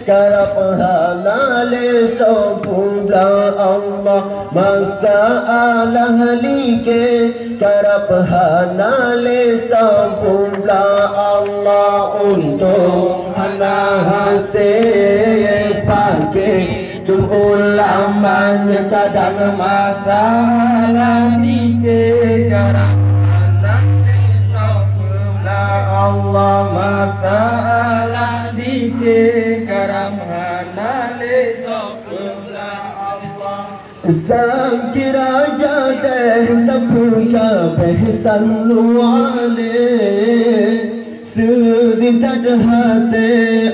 karap halale sempurna Allah masalah like karap halale sempurna Allah untuk hana hasil pakai ulamanya kadang masalah like karap Allah masalah dike karam hanale sokula Allah sang kiraja deh tapuka behsan luale sedintat hati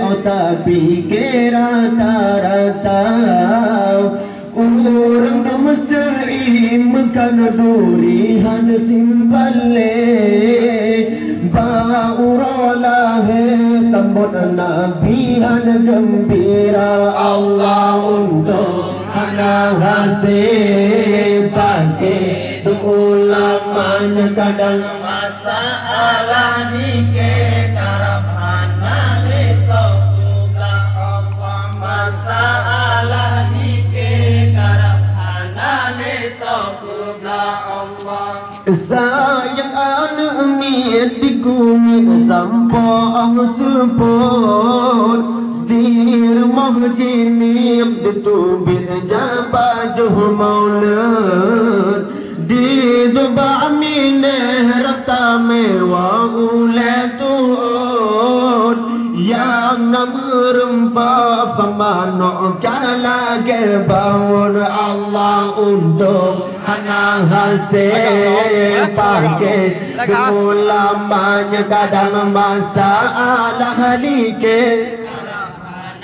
otak pikir rata-rata orang bermesaim kan durihan simpale Ba'uralah sambut nabihan gembira Allah untuk anak hasil pakai ulamanya kadang masalah dike karab hanale sokula Allah masalah dike karab hanale sokula Allah sayang anak miet dikumi sampah sepot dir mahjini abdu bin jabajuh maulad di doba mineh rakta mewa uletut yang namurumpa famano kala gebawun Allah untuk anak hasil pakai ulamanya kadang masalah like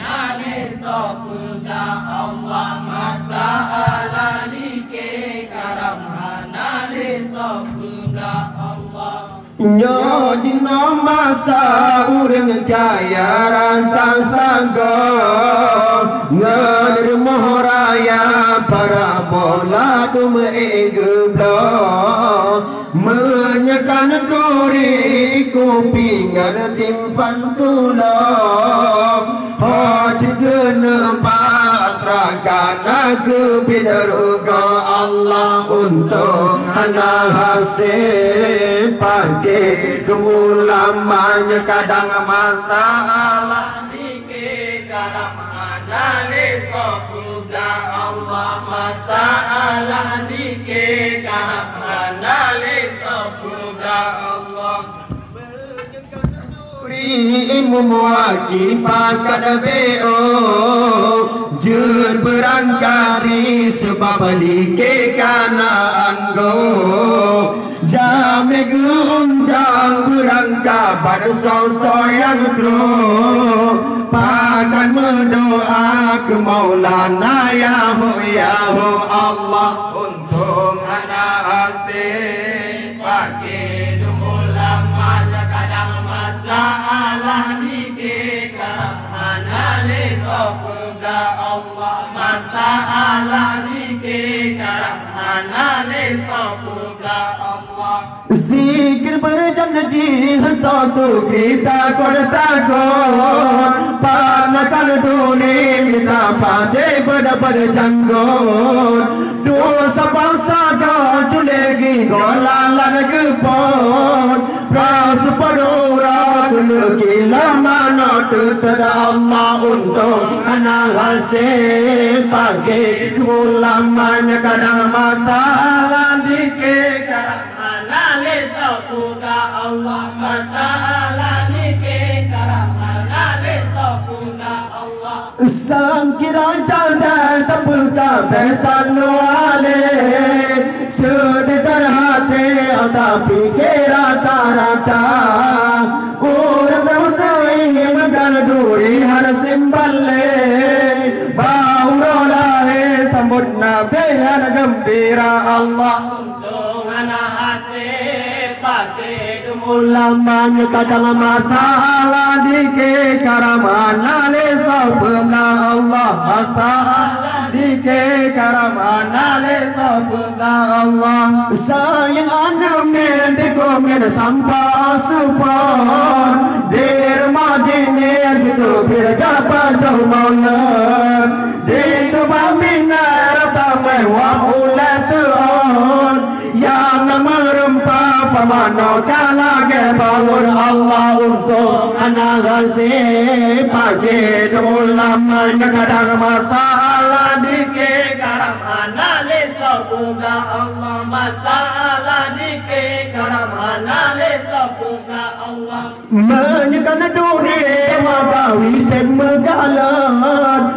hanale sokula Allah masalah like karam hanale sokula Allah nyo dino masa urang kaya rantang sanggo ngalir mohraya para bola dum egeblo menyekan duri kupingan tim fantulo hajgen patragana ke bidaruga Allah untuk anak hasil pakai ulamanya kadang masalah dike karam hanale sokula Allah masalah dike karam hanale sokula Allah Muwaki pakad beo jur berangkari sebab like kana anggo jame undang berangka pada sosoyang tro pakan mendoa ke Maulana ya Allah untuk anak hasil pakai ulamanya kadang masalah dike karam hanale sokula Allah masalah dike karam hanale sokula Allah zikir berjanji satu kita kortakon panakan dunia kita pada pada janggon dosa bangsa kau culegi golalan gepon pras padora kila mana tada Allah untuk anak hasil pakai ulamanya kadang masalah dike karam hanale sokula Allah masalah dike karam hanale sokula Allah sang kira janda tapulka besan wale sedekar hati tapi kira rata orang bermusai makan duri harus simballe baurolahe sambut nabi yang gembira Allah untuk anak hasil pakai ulamanya kadang masalah dike karam hanale sokula Allah masalah dike karam hanale sokula Allah sayang anak mende komen sampah support der majine gitu berjapa jauh Mano lagi bangun Allah untuk anak kasih pagi ulamanya kadang masalah dikit karam analis semoga Allah masalah dikit karam analis semoga Allah menyekan duri magawi sen megalan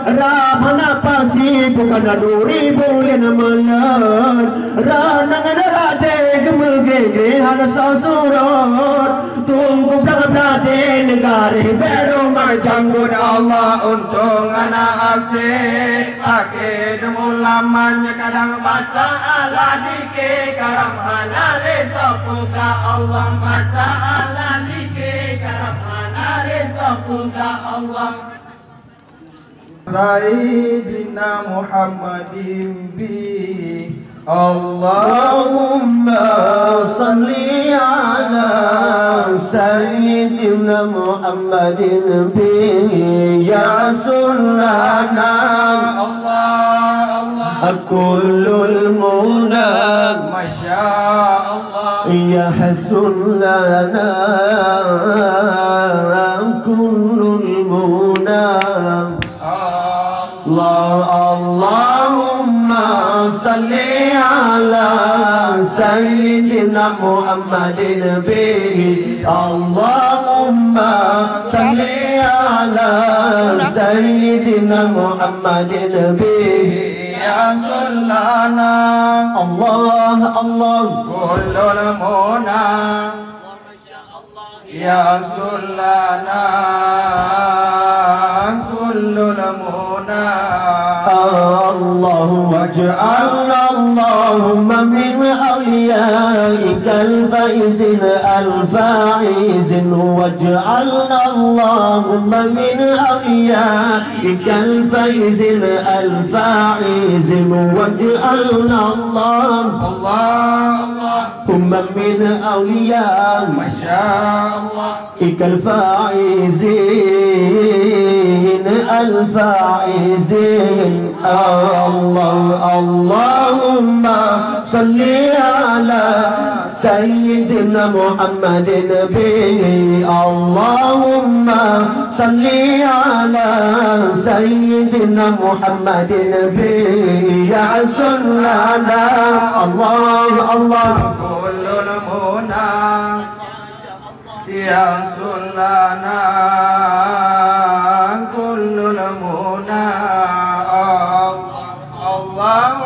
ramana pasi bukan duri boleh namalan ranang rade gemege hana sasurat tunggu belakang negari baru majanggur Allah untung anak asih akhir ulamanya kadang masalah dikit karam analis semoga Allah masalah dikit karam analis semoga Allah Sayyidina Muhammadin bi Allahumma salli ala Sayyidina Muhammadin bi ya sunnana Allah Allah kullul munad masya Allah ya sunnana kullul munad Allahumma salli ala Sayyidina Muhammadin bihi Allahumma salli ala Sayyidina Muhammadin bihi ya sulana Allah Allah kullul muna ya sulana kullul muna Allah waj'alna Allahumma min awliyaika al-faizin al-faizin waj'alna Allahumma min awliyaika al-faizin al-faizin waj'alna Allahumma min awliyaika al-faizin الفائزين اللهم صل على سيدنا محمد به اللهم صل على سيدنا محمد به يا سلنا الله الله كل المنى يا سلنا كل المنى الله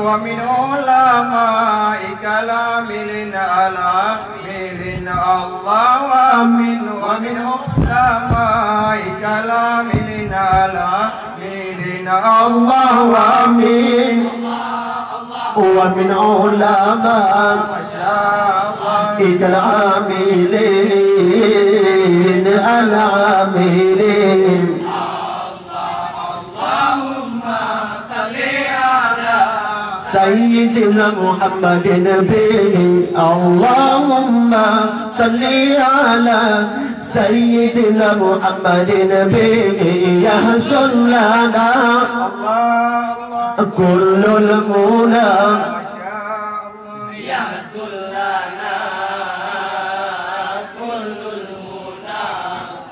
ومن علمائك العاملين العاملين الله ومن علمائك العاملين العاملين الله ومن علمائك العاملين العاملين سيدنا محمد به اللهم صل على سيدنا محمد به يحصل لنا كل المنى يحصل لنا كل المنى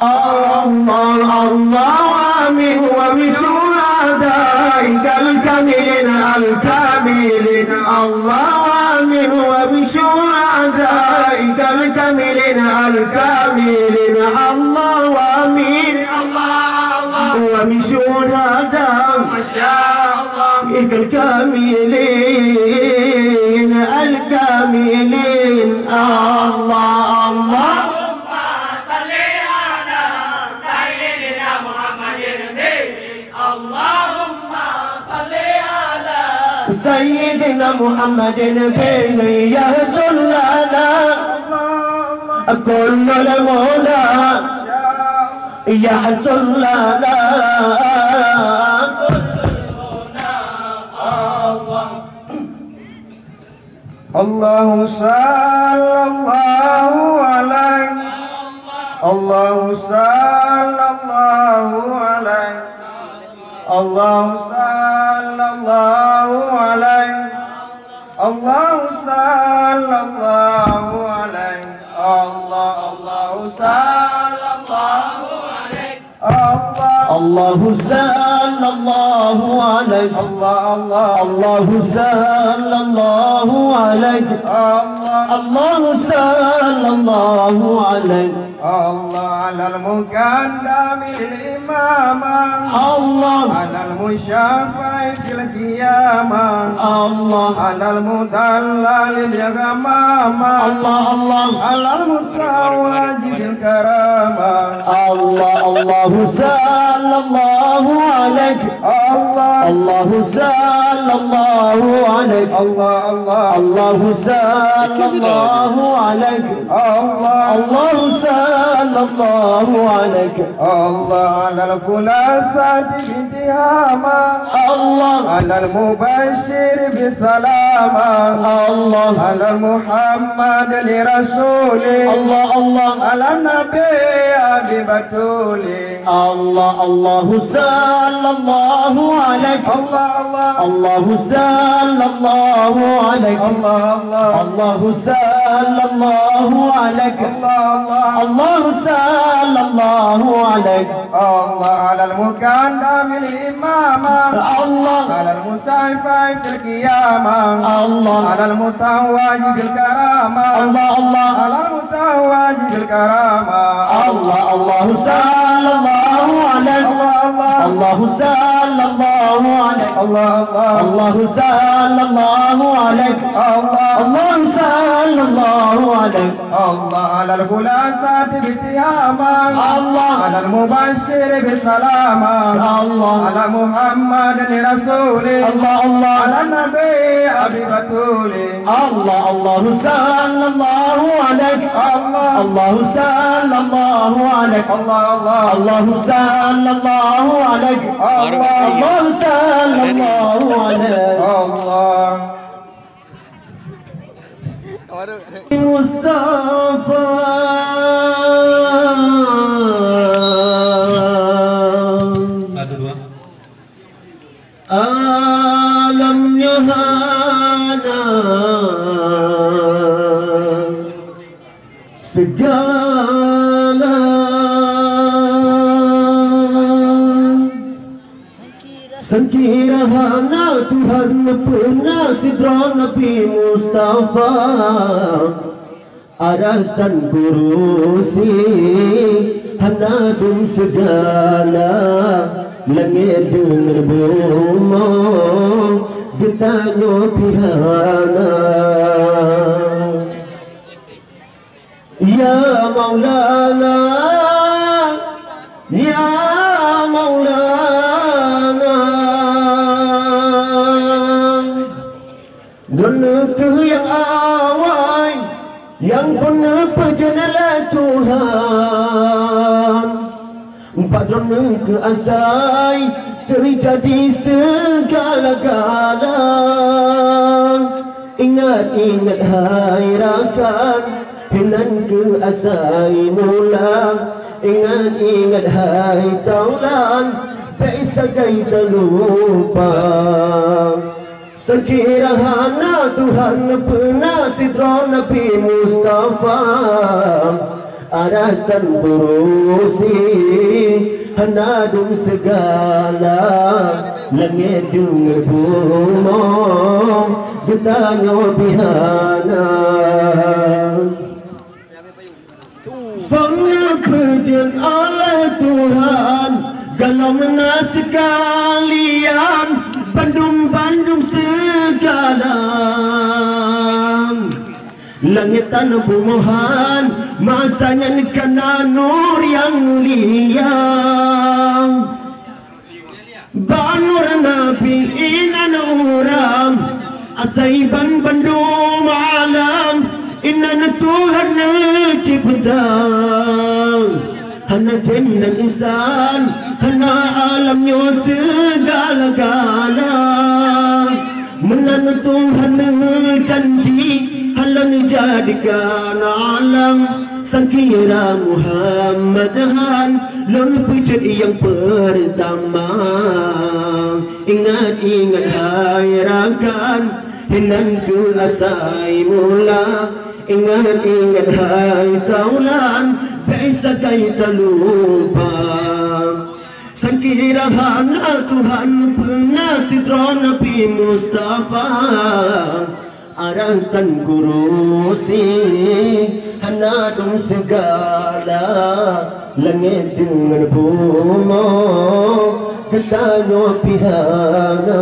الله الله آمين ومن شهدائك الكاملين الكاملين الله آمين ومن شهدائك الكاملين الكاملين الله آمين ومن شهدائك الكاملين الكاملين الله الله سيدنا محمد بن يحصل لنا كل المنى يحصل لنا الله صلى الله عليه الله صلى الله عليه الله صلى الله عليه Allah sallallahu alaihi Allah sallallahu alaihi Allah sallallahu alaihi Allah sallallahu alaihi Allah sallallahu alaihi Allah alal muqaddamil imamah Allah alal musyafa'i fil qiyamah Allah alal mudallal bil ghamamah Allah alal mutawajibil karamah Allah sallallahu alaihi Allah sallallahu alaihi Allah sallallahu alaihi Allah sallallahu alaihi Allah alal kulasati bintihama Allah alal mubashir bisalama Allah alal Muhammad li rasuli Allah alal nabi abi batuli Allah sallallahu alaihi Allah sallallahu alaihi Allah sallallahu alaihi Allah sallallahu alaihi Allah alal muqaddamil imamah Allah alal musaifa fil qiyamah Allah alal mutawajibil karamah Allah alal mutawajibil karamah Allah sallallahu alaihi Allah sallallahu alaihi Allah sallallahu alaihi Allah sallallahu alaihi Allah alal kulasati bitiyama Allah alal mubashir bisalama Allah ala Muhammad rasuli Allah ala nabi abi batuli Allah sallallahu alaihi Allah sallallahu alaihi Allah sallallahu alaihi Allah sallallahu alaihi Allah Mustafa alamnya hana segala Sangkira hana Tuhan pernah sidra Nabi Mustafa aras dan kurusi hana dun segala langit dengan bumi getanya pihana Ya Maulana Ya Maulana Dunia yang awal yang pernah berjanalah Tuhan Empat dunia ke asai terjadi segala-gala Ingat-ingat hai rakan hinan ke asai mula Ingat-ingat hai taulan bisa kita lupa Sekira hana Tuhan pernah sidra Nabi Mustafa aras dan berusi hana dun segala langit dengan bumi getanya bihana Fangna pujian oleh Tuhan dalam nasib kalian Bandung-bandung segala Langit tanah bumuhan masanya kena nur yang mulia Banur Nabi inan uram Asaiban bandung alam Inan Tuhan cipta Hana jin dan insan Hana alamnya segala-gala Menan Tuhan janji Halan jadikan alam Sangkira Muhammad Han Lon pujian yang pertama Ingat-ingat hai rakan hinanku asai mula. Ingat-ingat hai taulan, bisa kita lupa. Sangkirahan Tuhan pengasitron Nabi Mustafa. Aras dan kurusi hanadung segala langit dengan bumi ketano pihana.